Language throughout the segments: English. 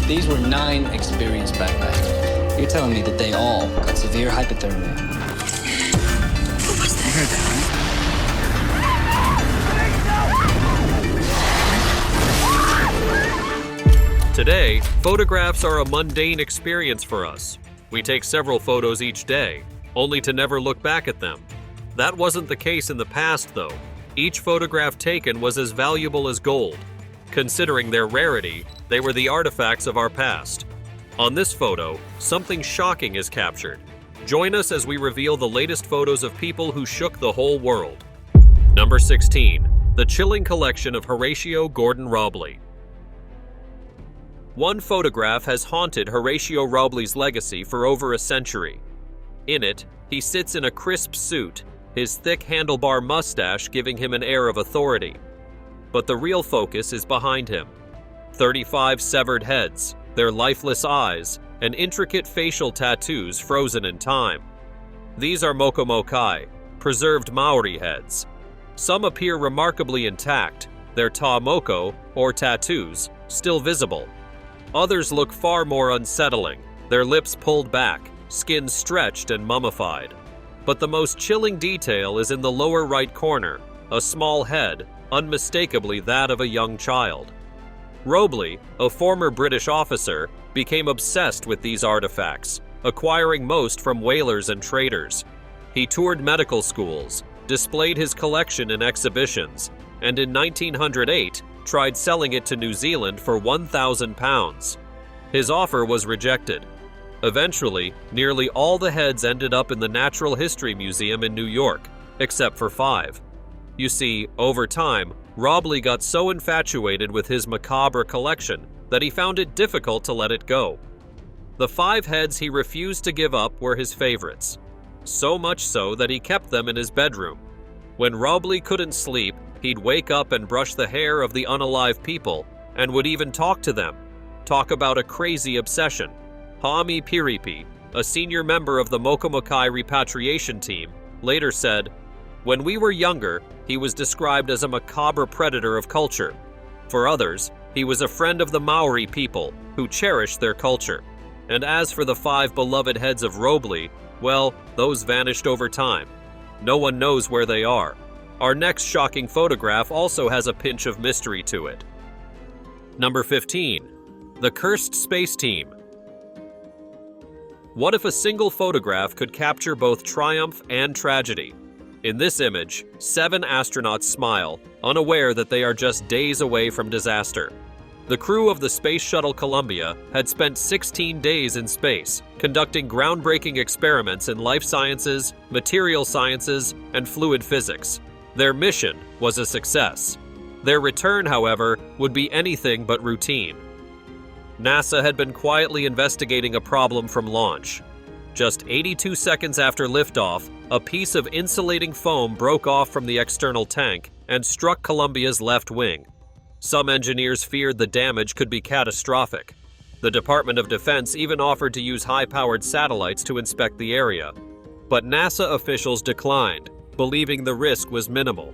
These were 9 experienced backpackers. You're telling me that they all got severe hypothermia? What was that? Today, photographs are a mundane experience for us. We take several photos each day, only to never look back at them. That wasn't the case in the past, though. Each photograph taken was as valuable as gold. Considering their rarity, they were the artifacts of our past. On this photo, something shocking is captured. Join us as we reveal the latest photos of people who shook the whole world. Number 16. The chilling collection of Horatio Gordon Robley. One photograph has haunted Horatio Robley's legacy for over a century. In it, he sits in a crisp suit, his thick handlebar mustache giving him an air of authority. But the real focus is behind him. 35 severed heads, their lifeless eyes, and intricate facial tattoos frozen in time. These are mokomokai, preserved Maori heads. Some appear remarkably intact, their ta moko, or tattoos, still visible. Others look far more unsettling, their lips pulled back, skin stretched and mummified. But the most chilling detail is in the lower right corner, a small head, unmistakably that of a young child. Robley, a former British officer, became obsessed with these artifacts, acquiring most from whalers and traders. He toured medical schools, displayed his collection in exhibitions, and in 1908, tried selling it to New Zealand for £1,000. His offer was rejected. Eventually, nearly all the heads ended up in the Natural History Museum in New York, except for 5. You see, over time, Robley got so infatuated with his macabre collection that he found it difficult to let it go. The 5 heads he refused to give up were his favorites, so much so that he kept them in his bedroom. When Robley couldn't sleep, he'd wake up and brush the hair of the unalive people, and would even talk to them. Talk about a crazy obsession. Haami Piripi, a senior member of the Mokomokai repatriation team, later said, "When we were younger, he was described as a macabre predator of culture. For others, he was a friend of the Maori people, who cherished their culture. And as for the 5 beloved heads of Robley, well, those vanished over time. No one knows where they are." Our next shocking photograph also has a pinch of mystery to it. Number 15. The Cursed Space Team. What if a single photograph could capture both triumph and tragedy? In this image, 7 astronauts smile, unaware that they are just days away from disaster. The crew of the Space Shuttle Columbia had spent 16 days in space, conducting groundbreaking experiments in life sciences, material sciences, and fluid physics. Their mission was a success. Their return, however, would be anything but routine. NASA had been quietly investigating a problem from launch. Just 82 seconds after liftoff, a piece of insulating foam broke off from the external tank and struck Columbia's left wing. Some engineers feared the damage could be catastrophic. The Department of Defense even offered to use high-powered satellites to inspect the area. But NASA officials declined, believing the risk was minimal.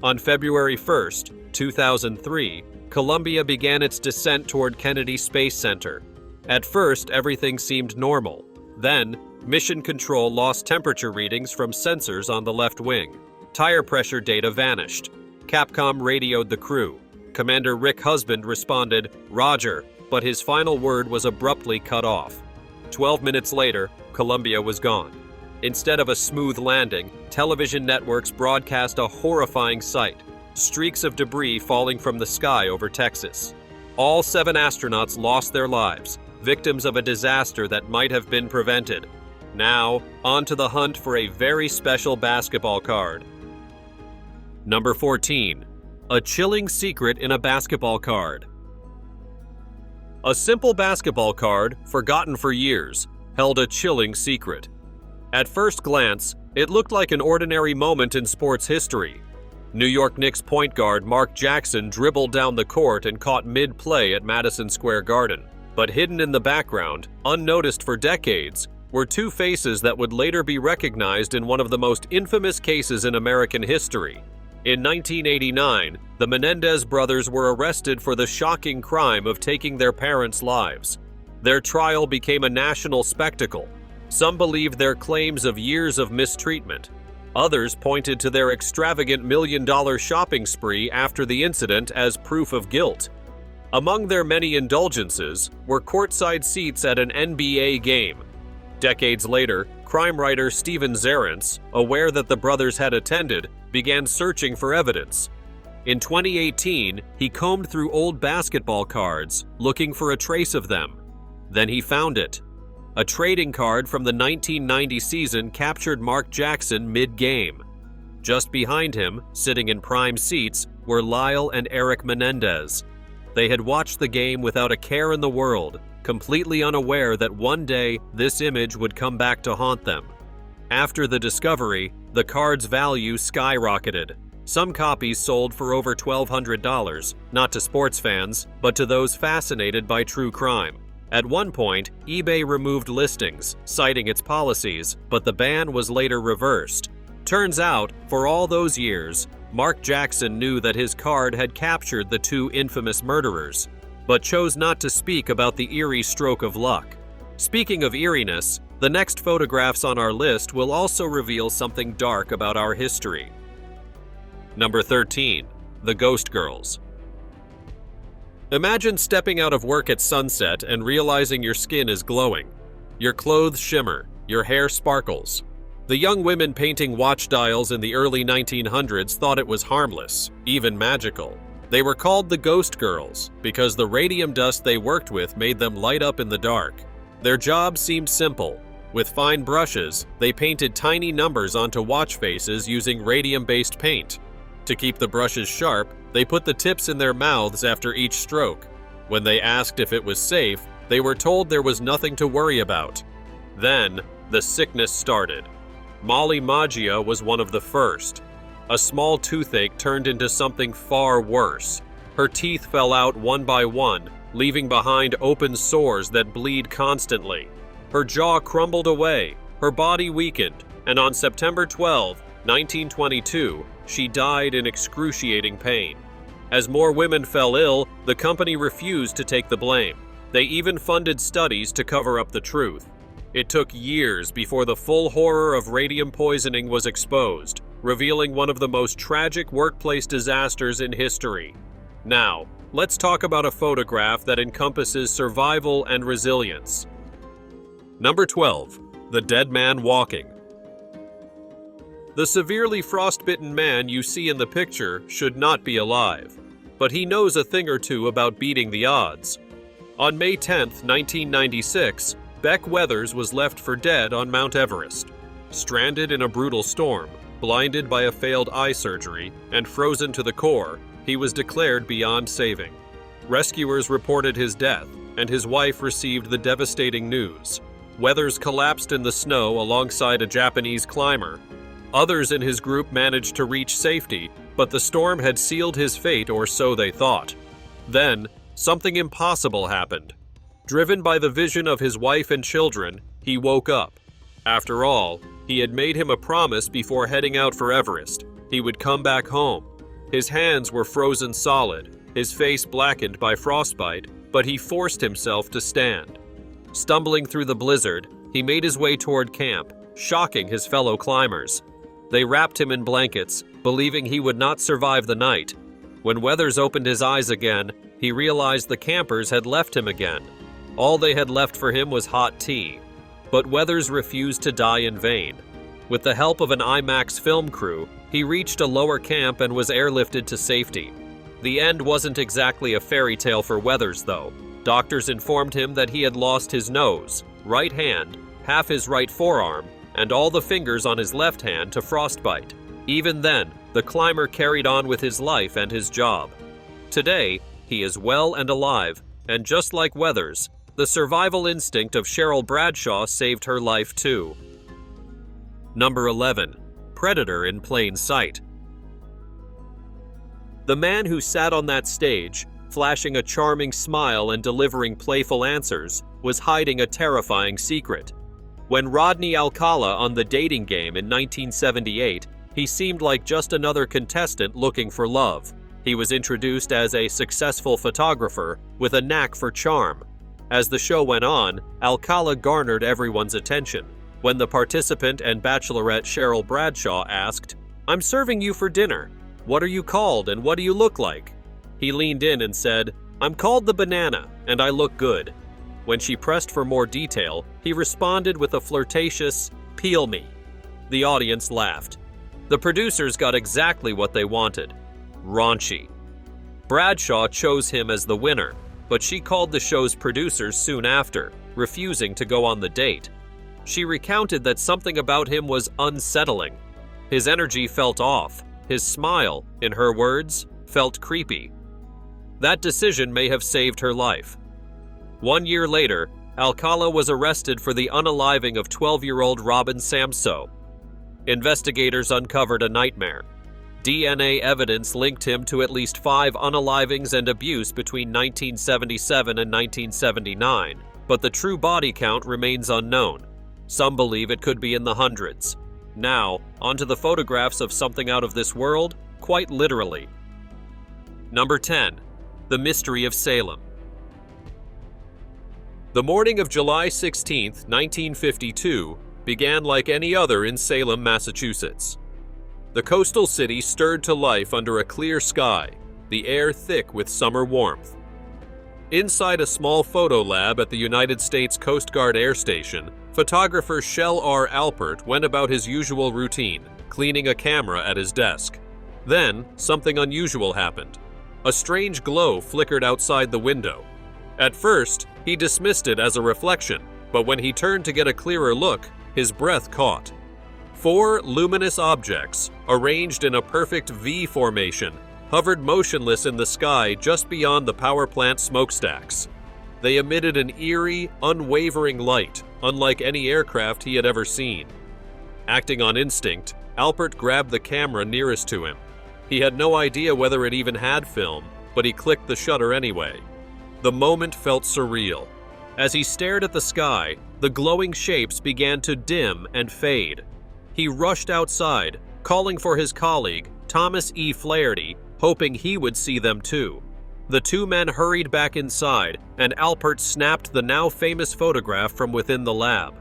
On February 1st, 2003, Columbia began its descent toward Kennedy Space Center. At first, everything seemed normal. Then, Mission Control lost temperature readings from sensors on the left wing. Tire pressure data vanished. Capcom radioed the crew. Commander Rick Husband responded, "Roger," but his final word was abruptly cut off. 12 minutes later, Columbia was gone. Instead of a smooth landing, television networks broadcast a horrifying sight: streaks of debris falling from the sky over Texas. All 7 astronauts lost their lives, victims of a disaster that might have been prevented. Now, on to the hunt for a very special basketball card. Number 14. A chilling secret in a basketball card. A simple basketball card, forgotten for years, held a chilling secret. At first glance, it looked like an ordinary moment in sports history. New York Knicks point guard Mark Jackson dribbled down the court and caught mid-play at Madison Square Garden. But hidden in the background, unnoticed for decades, were 2 faces that would later be recognized in one of the most infamous cases in American history: In 1989, the Menendez brothers were arrested for the shocking crime of taking their parents' lives. Their trial became a national spectacle. Some believed their claims of years of mistreatment. Others pointed to their extravagant million-dollar shopping spree after the incident as proof of guilt. Among their many indulgences were courtside seats at an NBA game. Decades later, crime writer Steven Zarrance, aware that the brothers had attended, began searching for evidence. In 2018, he combed through old basketball cards, looking for a trace of them. Then he found it. A trading card from the 1990 season captured Mark Jackson mid-game. Just behind him, sitting in prime seats, were Lyle and Eric Menendez. They had watched the game without a care in the world, completely unaware that one day this image would come back to haunt them. After the discovery, the card's value skyrocketed. Some copies sold for over $1,200, not to sports fans, but to those fascinated by true crime. At one point, eBay removed listings, citing its policies, but the ban was later reversed. Turns out, for all those years, Mark Jackson knew that his card had captured the two infamous murderers, but chose not to speak about the eerie stroke of luck. Speaking of eeriness, the next photographs on our list will also reveal something dark about our history. Number 13. The Ghost Girls. Imagine stepping out of work at sunset and realizing your skin is glowing. Your clothes shimmer, your hair sparkles. The young women painting watch dials in the early 1900s thought it was harmless, even magical. They were called the Ghost Girls because the radium dust they worked with made them light up in the dark. Their job seemed simple. With fine brushes, they painted tiny numbers onto watch faces using radium-based paint. To keep the brushes sharp, they put the tips in their mouths after each stroke. When they asked if it was safe, they were told there was nothing to worry about. Then, the sickness started. Molly Maggia was one of the first. A small toothache turned into something far worse. Her teeth fell out one by one, leaving behind open sores that bleed constantly. Her jaw crumbled away, her body weakened, and on September 12, 1922, she died in excruciating pain. As more women fell ill, the company refused to take the blame. They even funded studies to cover up the truth. It took years before the full horror of radium poisoning was exposed, revealing one of the most tragic workplace disasters in history. Now, let's talk about a photograph that encompasses survival and resilience. Number 12. The Dead Man Walking. The severely frostbitten man you see in the picture should not be alive, but he knows a thing or two about beating the odds. On May 10, 1996, Beck Weathers was left for dead on Mount Everest. Stranded in a brutal storm, blinded by a failed eye surgery, and frozen to the core, he was declared beyond saving. Rescuers reported his death, and his wife received the devastating news. Weathers collapsed in the snow alongside a Japanese climber. Others in his group managed to reach safety, but the storm had sealed his fate, or so they thought. Then, something impossible happened. Driven by the vision of his wife and children, he woke up. After all, he had made him a promise before heading out for Everest. He would come back home. His hands were frozen solid, his face blackened by frostbite, but he forced himself to stand. Stumbling through the blizzard, he made his way toward camp, shocking his fellow climbers. They wrapped him in blankets, believing he would not survive the night. When Weathers opened his eyes again, he realized the campers had left him again. All they had left for him was hot tea. But Weathers refused to die in vain. With the help of an IMAX film crew, he reached a lower camp and was airlifted to safety. The end wasn't exactly a fairy tale for Weathers, though. Doctors informed him that he had lost his nose, right hand, half his right forearm, and all the fingers on his left hand to frostbite. Even then, the climber carried on with his life and his job. Today, he is well and alive, and just like Weathers, the survival instinct of Cheryl Bradshaw saved her life too. Number 11. Predator in Plain Sight. The man who sat on that stage, flashing a charming smile and delivering playful answers, was hiding a terrifying secret. When Rodney Alcala on The Dating Game in 1978 He seemed like just another contestant looking for love. He was introduced as a successful photographer with a knack for charm. As the show went on, Alcala garnered everyone's attention. When the participant and bachelorette Cheryl Bradshaw asked, "I'm serving you for dinner. What are you called and what do you look like?" He leaned in and said, "I'm called the Banana, and I look good." When she pressed for more detail, he responded with a flirtatious, "Peel me." The audience laughed. The producers got exactly what they wanted. Raunchy. Bradshaw chose him as the winner, but she called the show's producers soon after, refusing to go on the date. She recounted that something about him was unsettling. His energy felt off. His smile, in her words, felt creepy. That decision may have saved her life. 1 year later, Alcala was arrested for the unaliving of 12-year-old Robin Samsoe. Investigators uncovered a nightmare. DNA evidence linked him to at least 5 unalivings and abuse between 1977 and 1979, but the true body count remains unknown. Some believe it could be in the hundreds. Now, onto the photographs of something out of this world, quite literally. Number 10. The Mystery of Salem. The morning of July 16, 1952, began like any other in Salem, Massachusetts. The coastal city stirred to life under a clear sky, the air thick with summer warmth. Inside a small photo lab at the United States Coast Guard Air Station, photographer Shell R. Alpert went about his usual routine, cleaning a camera at his desk. Then, something unusual happened. A strange glow flickered outside the window. At first, he dismissed it as a reflection, but when he turned to get a clearer look, his breath caught. 4 luminous objects, arranged in a perfect V formation, hovered motionless in the sky just beyond the power plant smokestacks. They emitted an eerie, unwavering light, unlike any aircraft he had ever seen. Acting on instinct, Alpert grabbed the camera nearest to him. He had no idea whether it even had film, but he clicked the shutter anyway. The moment felt surreal. As he stared at the sky, the glowing shapes began to dim and fade. He rushed outside, calling for his colleague, Thomas E. Flaherty, hoping he would see them too. The 2 men hurried back inside, and Alpert snapped the now famous photograph from within the lab.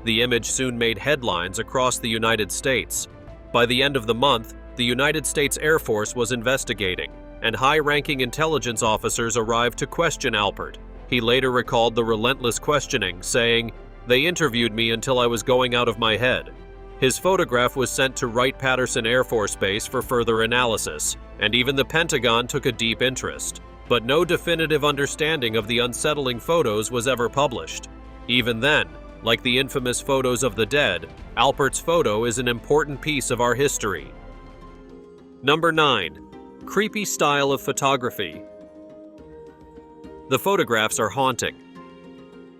The image soon made headlines across the United States. By the end of the month, the United States Air Force was investigating, and high-ranking intelligence officers arrived to question Alpert. He later recalled the relentless questioning, saying, "They interviewed me until I was going out of my head." His photograph was sent to Wright-Patterson Air Force Base for further analysis, and even the Pentagon took a deep interest. But no definitive understanding of the unsettling photos was ever published. Even then, like the infamous photos of the dead, Alpert's photo is an important piece of our history. Number 9. Creepy style of photography. The photographs are haunting.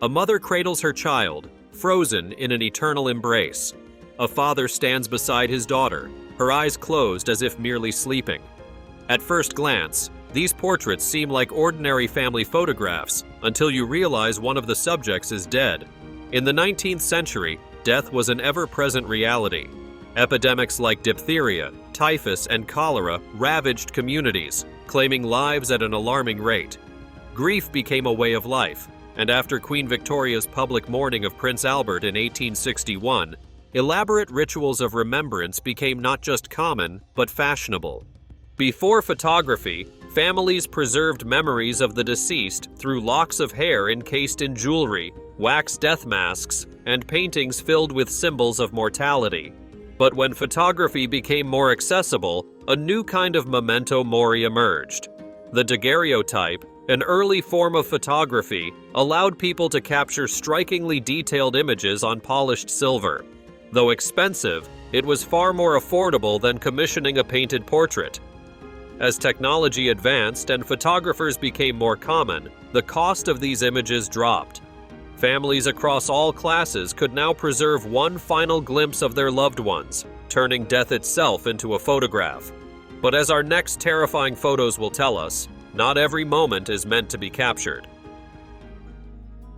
A mother cradles her child, frozen in an eternal embrace. A father stands beside his daughter, her eyes closed as if merely sleeping. At first glance, these portraits seem like ordinary family photographs until you realize one of the subjects is dead. In the 19th century, death was an ever-present reality. Epidemics like diphtheria, typhus, and cholera ravaged communities, claiming lives at an alarming rate. Grief became a way of life, and after Queen Victoria's public mourning of Prince Albert in 1861, elaborate rituals of remembrance became not just common, but fashionable. Before photography, families preserved memories of the deceased through locks of hair encased in jewelry, wax death masks, and paintings filled with symbols of mortality. But when photography became more accessible, a new kind of memento mori emerged. The daguerreotype, an early form of photography, allowed people to capture strikingly detailed images on polished silver. Though expensive, it was far more affordable than commissioning a painted portrait. As technology advanced and photographers became more common, the cost of these images dropped. Families across all classes could now preserve one final glimpse of their loved ones, turning death itself into a photograph. But as our next terrifying photos will tell us, not every moment is meant to be captured.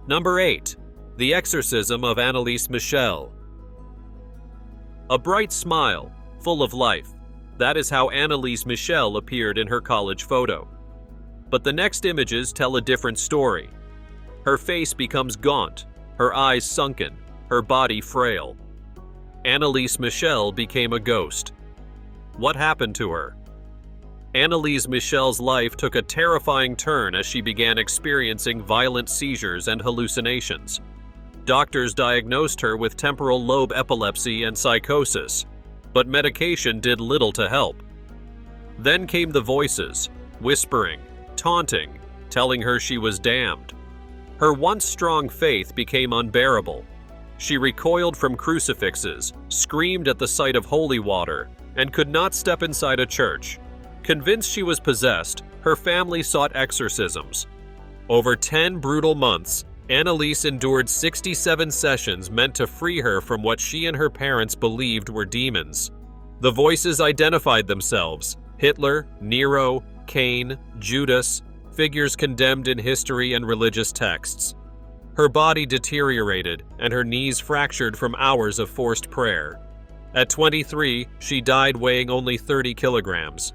Number 8. The Exorcism of Anneliese Michel. A bright smile, full of life. That is how Anneliese Michel appeared in her college photo. But the next images tell a different story. Her face becomes gaunt, her eyes sunken, her body frail. Anneliese Michel became a ghost. What happened to her? Anneliese Michel's life took a terrifying turn as she began experiencing violent seizures and hallucinations. Doctors diagnosed her with temporal lobe epilepsy and psychosis, but medication did little to help. Then came the voices, whispering, taunting, telling her she was damned. Her once strong faith became unbearable. She recoiled from crucifixes, screamed at the sight of holy water, and could not step inside a church. Convinced she was possessed, her family sought exorcisms. Over 10 brutal months, Anneliese endured 67 sessions meant to free her from what she and her parents believed were demons. The voices identified themselves: Hitler, Nero, Cain, Judas, figures condemned in history and religious texts. Her body deteriorated and her knees fractured from hours of forced prayer. At 23, she died weighing only 30 kilograms.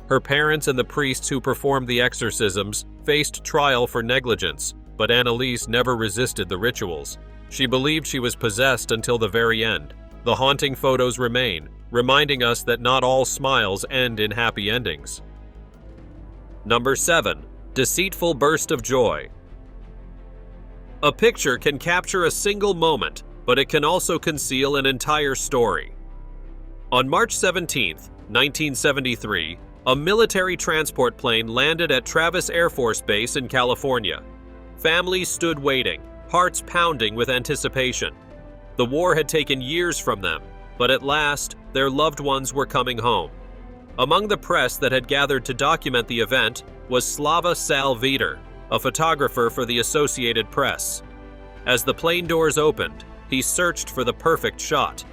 Her parents and the priests who performed the exorcisms faced trial for negligence, but Anneliese never resisted the rituals. She believed she was possessed until the very end. The haunting photos remain, reminding us that not all smiles end in happy endings. Number 7. Deceitful burst of joy. A picture can capture a single moment, but it can also conceal an entire story. On March 17, 1973, a military transport plane landed at Travis Air Force Base in California. Families stood waiting, hearts pounding with anticipation. The war had taken years from them, but at last, their loved ones were coming home. Among the press that had gathered to document the event was Slava Salveter, a photographer for the Associated Press. As the plane doors opened, he searched for the perfect shot.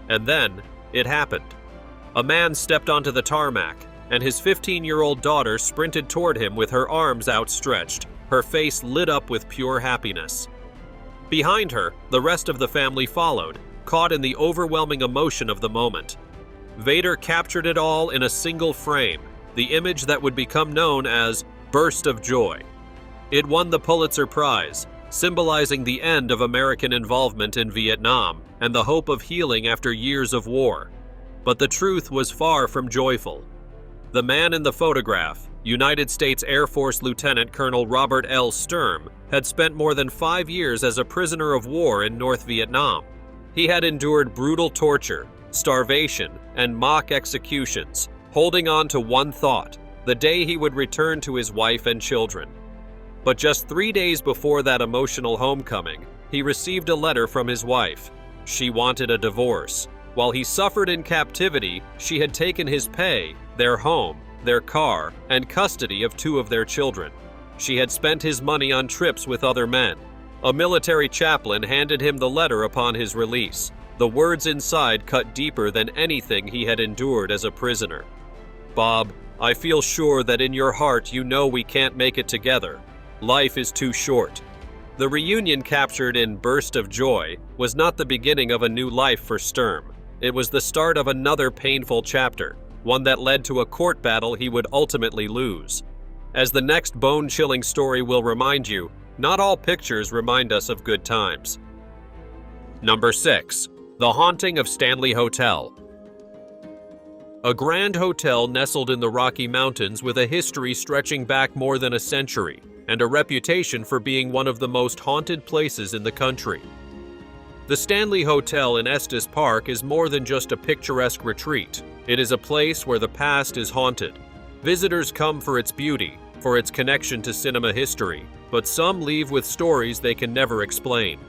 And then, it happened. A man stepped onto the tarmac, and his 15-year-old daughter sprinted toward him with her arms outstretched, her face lit up with pure happiness. Behind her, the rest of the family followed, caught in the overwhelming emotion of the moment. Vader captured it all in a single frame, the image that would become known as Burst of Joy. It won the Pulitzer Prize, symbolizing the end of American involvement in Vietnam and the hope of healing after years of war. But the truth was far from joyful. The man in the photograph, United States Air Force Lieutenant Colonel Robert L. Sturm, had spent more than 5 years as a prisoner of war in North Vietnam. He had endured brutal torture, starvation, and mock executions, holding on to one thought: the day he would return to his wife and children. But just 3 days before that emotional homecoming, he received a letter from his wife. She wanted a divorce. While he suffered in captivity, she had taken his pay, their home, their car, and custody of 2 of their children. She had spent his money on trips with other men. A military chaplain handed him the letter upon his release. The words inside cut deeper than anything he had endured as a prisoner. "Bob, I feel sure that in your heart you know we can't make it together. Life is too short." The reunion captured in Burst of Joy was not the beginning of a new life for Sturm. It was the start of another painful chapter, one that led to a court battle he would ultimately lose. As the next bone-chilling story will remind you, not all pictures remind us of good times. Number 6. The Haunting of Stanley Hotel. A grand hotel nestled in the Rocky Mountains with a history stretching back more than a century, and a reputation for being one of the most haunted places in the country. The Stanley Hotel in Estes Park is more than just a picturesque retreat. It is a place where the past is haunted. Visitors come for its beauty, for its connection to cinema history, but some leave with stories they can never explain.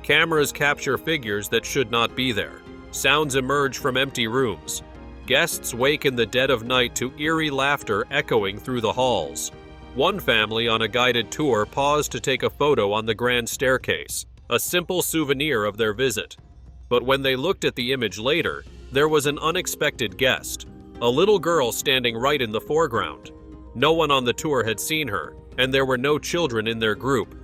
Cameras capture figures that should not be there. Sounds emerge from empty rooms. Guests wake in the dead of night to eerie laughter echoing through the halls. One family on a guided tour paused to take a photo on the grand staircase, a simple souvenir of their visit. But when they looked at the image later, there was an unexpected guest, a little girl standing right in the foreground. No one on the tour had seen her, and there were no children in their group.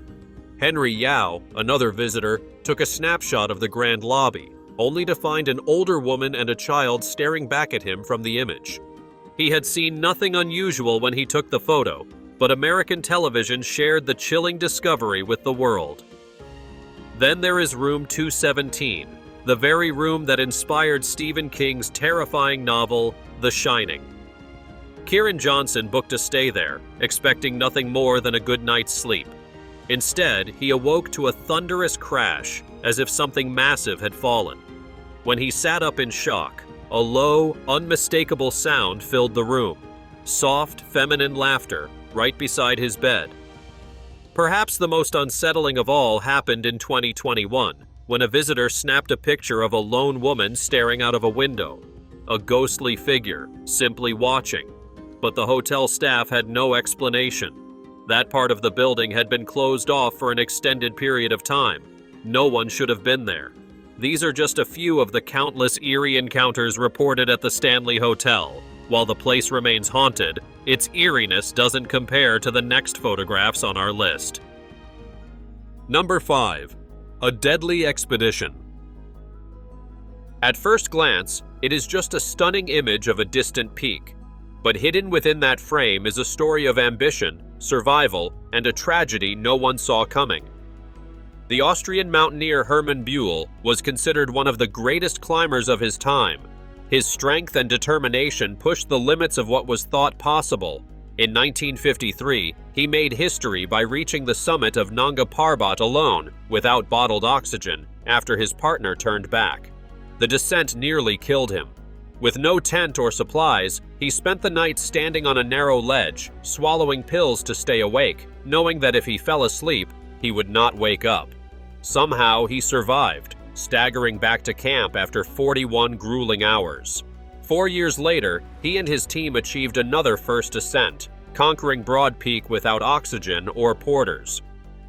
Henry Yao, another visitor, took a snapshot of the grand lobby. only to find an older woman and a child staring back at him from the image. He had seen nothing unusual when he took the photo, but American television shared the chilling discovery with the world. Then there is room 217, the very room that inspired Stephen King's terrifying novel, The Shining. Kieran Johnson booked a stay there, expecting nothing more than a good night's sleep. Instead, he awoke to a thunderous crash, as if something massive had fallen. When he sat up in shock, a low, unmistakable sound filled the room. Soft, feminine laughter, right beside his bed. Perhaps the most unsettling of all happened in 2021, when a visitor snapped a picture of a lone woman staring out of a window. A ghostly figure, simply watching. But the hotel staff had no explanation. That part of the building had been closed off for an extended period of time. No one should have been there. These are just a few of the countless eerie encounters reported at the Stanley Hotel. While the place remains haunted, its eeriness doesn't compare to the next photographs on our list. Number 5. A deadly expedition. At first glance, it is just a stunning image of a distant peak. But hidden within that frame is a story of ambition, survival, and a tragedy no one saw coming. The Austrian mountaineer Hermann Buell was considered one of the greatest climbers of his time. His strength and determination pushed the limits of what was thought possible. In 1953, he made history by reaching the summit of Nanga Parbat alone, without bottled oxygen, after his partner turned back. The descent nearly killed him. With no tent or supplies, he spent the night standing on a narrow ledge, swallowing pills to stay awake, knowing that if he fell asleep, he would not wake up. Somehow he survived, staggering back to camp after 41 grueling hours. 4 years later, he and his team achieved another first ascent, conquering Broad Peak without oxygen or porters.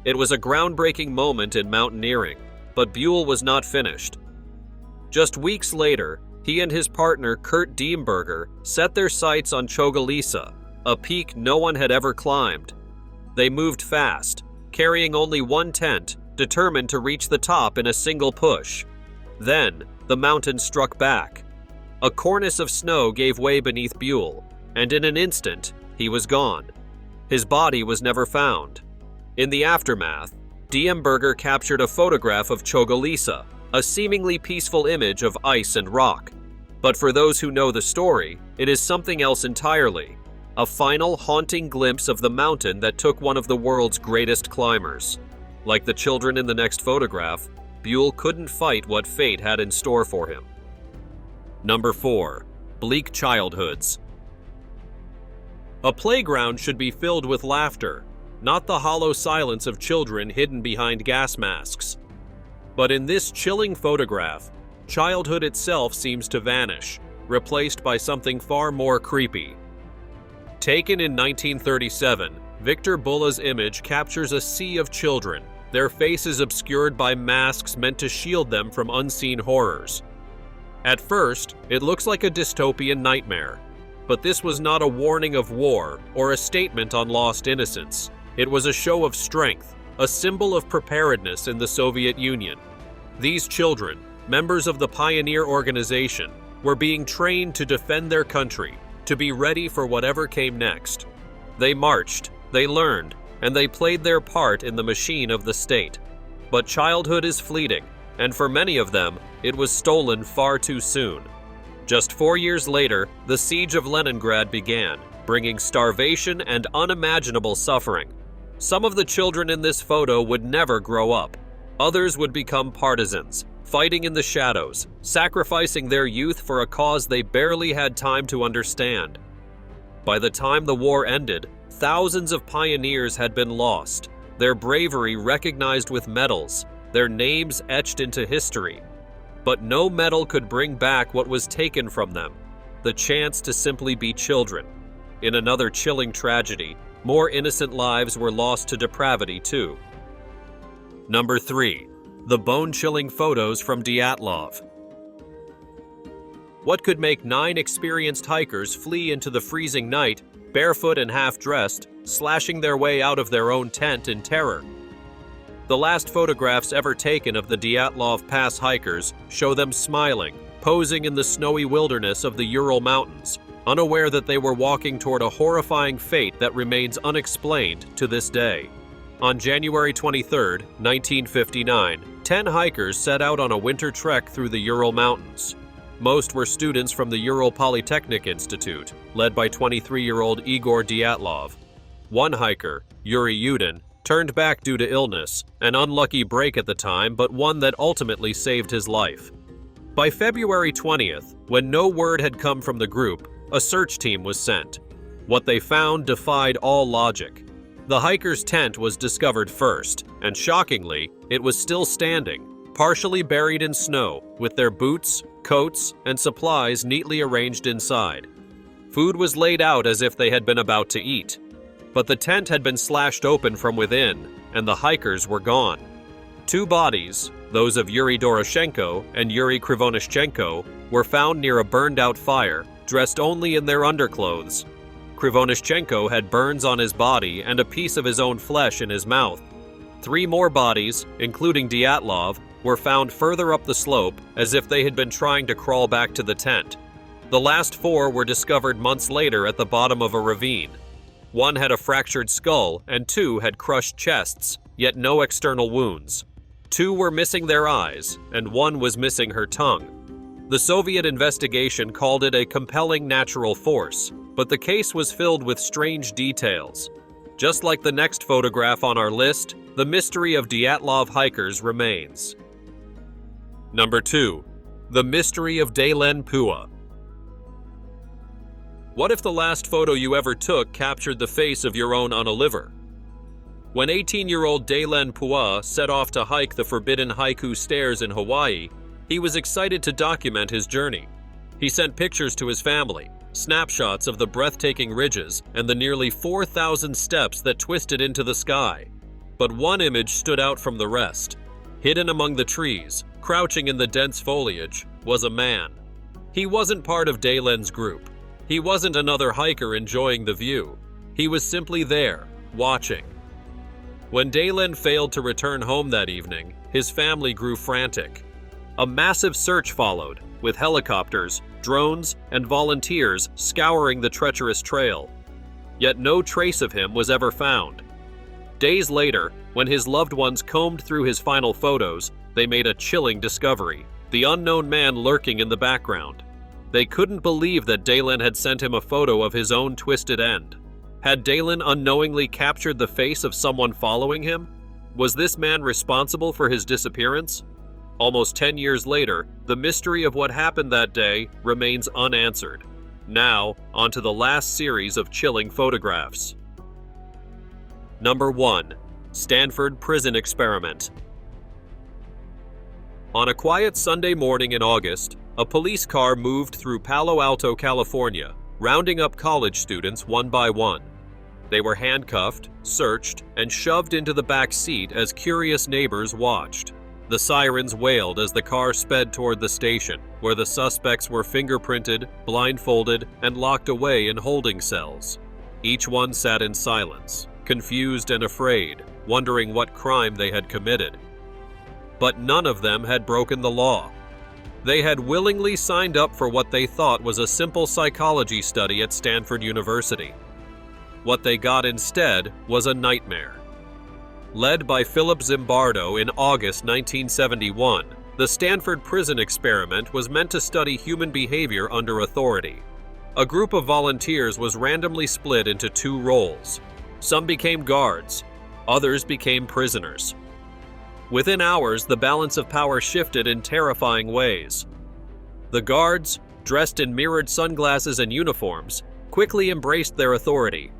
It was a groundbreaking moment in mountaineering, but Buell was not finished. Just weeks later, he and his partner Kurt Diemberger set their sights on Chogalisa, a peak no one had ever climbed. They moved fast, carrying only one tent, determined to reach the top in a single push. Then, the mountain struck back. A cornice of snow gave way beneath Buell, and in an instant, he was gone. His body was never found. In the aftermath, Diemberger captured a photograph of Chogalisa, a seemingly peaceful image of ice and rock. But for those who know the story, it is something else entirely. A final haunting glimpse of the mountain that took one of the world's greatest climbers. Like the children in the next photograph, Buell couldn't fight what fate had in store for him. Number 4. Bleak childhoods. A playground should be filled with laughter, not the hollow silence of children hidden behind gas masks. But in this chilling photograph, childhood itself seems to vanish, replaced by something far more creepy. Taken in 1937, Victor Bulla's image captures a sea of children, their faces obscured by masks meant to shield them from unseen horrors. At first, it looks like a dystopian nightmare, but this was not a warning of war or a statement on lost innocence. It was a show of strength, a symbol of preparedness in the Soviet Union. These children, members of the pioneer organization, were being trained to defend their country, to be ready for whatever came next. They marched, they learned, and they played their part in the machine of the state. But childhood is fleeting, and for many of them, it was stolen far too soon. Just 4 years later, the siege of Leningrad began, bringing starvation and unimaginable suffering. Some of the children in this photo would never grow up. Others would become partisans, fighting in the shadows, sacrificing their youth for a cause they barely had time to understand. By the time the war ended, thousands of pioneers had been lost, their bravery recognized with medals, their names etched into history. But no medal could bring back what was taken from them, the chance to simply be children. In another chilling tragedy, more innocent lives were lost to depravity too. Number 3. The bone-chilling photos from Dyatlov. What could make 9 experienced hikers flee into the freezing night, barefoot and half-dressed, slashing their way out of their own tent in terror? The last photographs ever taken of the Dyatlov Pass hikers show them smiling, posing in the snowy wilderness of the Ural Mountains, unaware that they were walking toward a horrifying fate that remains unexplained to this day. On January 23, 1959, 10 hikers set out on a winter trek through the Ural Mountains. Most were students from the Ural Polytechnic Institute, led by 23-year-old Igor Dyatlov. One hiker, Yuri Yudin, turned back due to illness, an unlucky break at the time, but one that ultimately saved his life. By February 20th, when no word had come from the group, a search team was sent. What they found defied all logic. The hikers' tent was discovered first, and shockingly, it was still standing, partially buried in snow, with their boots, coats, and supplies neatly arranged inside. Food was laid out as if they had been about to eat. But the tent had been slashed open from within, and the hikers were gone. 2 bodies, those of Yuri Doroshenko and Yuri Krivonishchenko, were found near a burned-out fire, dressed only in their underclothes. Krivonishchenko had burns on his body and a piece of his own flesh in his mouth. 3 more bodies, including Dyatlov, were found further up the slope, as if they had been trying to crawl back to the tent. The last 4 were discovered months later at the bottom of a ravine. 1 had a fractured skull, and 2 had crushed chests, yet no external wounds. 2 were missing their eyes, and 1 was missing her tongue. The Soviet investigation called it a compelling natural force, but the case was filled with strange details. Just like the next photograph on our list, the mystery of Dyatlov hikers remains. Number 2. The mystery of Daylenn Pua. What if the last photo you ever took captured the face of your own Unaliver? When 18-year-old Daylenn Pua set off to hike the forbidden Haiku Stairs in Hawaii, he was excited to document his journey. He sent pictures to his family, snapshots of the breathtaking ridges and the nearly 4,000 steps that twisted into the sky. But one image stood out from the rest. Hidden among the trees, crouching in the dense foliage, was a man. He wasn't part of Daylenn's group. He wasn't another hiker enjoying the view. He was simply there, watching. When Daylenn failed to return home that evening, his family grew frantic. A massive search followed, with helicopters, drones, and volunteers scouring the treacherous trail. Yet no trace of him was ever found. Days later, when his loved ones combed through his final photos, they made a chilling discovery: the unknown man lurking in the background. They couldn't believe that Daylenn had sent him a photo of his own twisted end. Had Daylenn unknowingly captured the face of someone following him? Was this man responsible for his disappearance? Almost 10 years later, the mystery of what happened that day remains unanswered. Now, onto the last series of chilling photographs. Number 1. Stanford Prison Experiment. On a quiet Sunday morning in August, a police car moved through Palo Alto, California, rounding up college students one by one. They were handcuffed, searched, and shoved into the back seat as curious neighbors watched. The sirens wailed as the car sped toward the station, where the suspects were fingerprinted, blindfolded, and locked away in holding cells. Each one sat in silence, confused and afraid, wondering what crime they had committed. But none of them had broken the law. They had willingly signed up for what they thought was a simple psychology study at Stanford University. What they got instead was a nightmare. Led by Philip Zimbardo in August 1971, the Stanford Prison Experiment was meant to study human behavior under authority. A group of volunteers was randomly split into 2 roles. Some became guards, others became prisoners. Within hours, the balance of power shifted in terrifying ways. The guards, dressed in mirrored sunglasses and uniforms, quickly embraced their authority.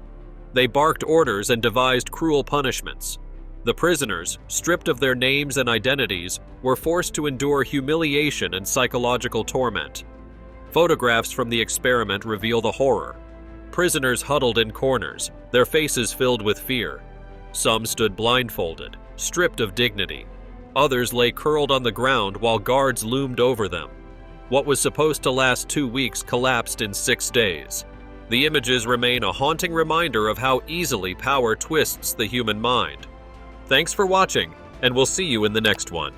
They barked orders and devised cruel punishments. The prisoners, stripped of their names and identities, were forced to endure humiliation and psychological torment. Photographs from the experiment reveal the horror. Prisoners huddled in corners, their faces filled with fear. Some stood blindfolded, stripped of dignity. Others lay curled on the ground while guards loomed over them. What was supposed to last 2 weeks collapsed in 6 days. The images remain a haunting reminder of how easily power twists the human mind. Thanks for watching. and we'll see you in the next one.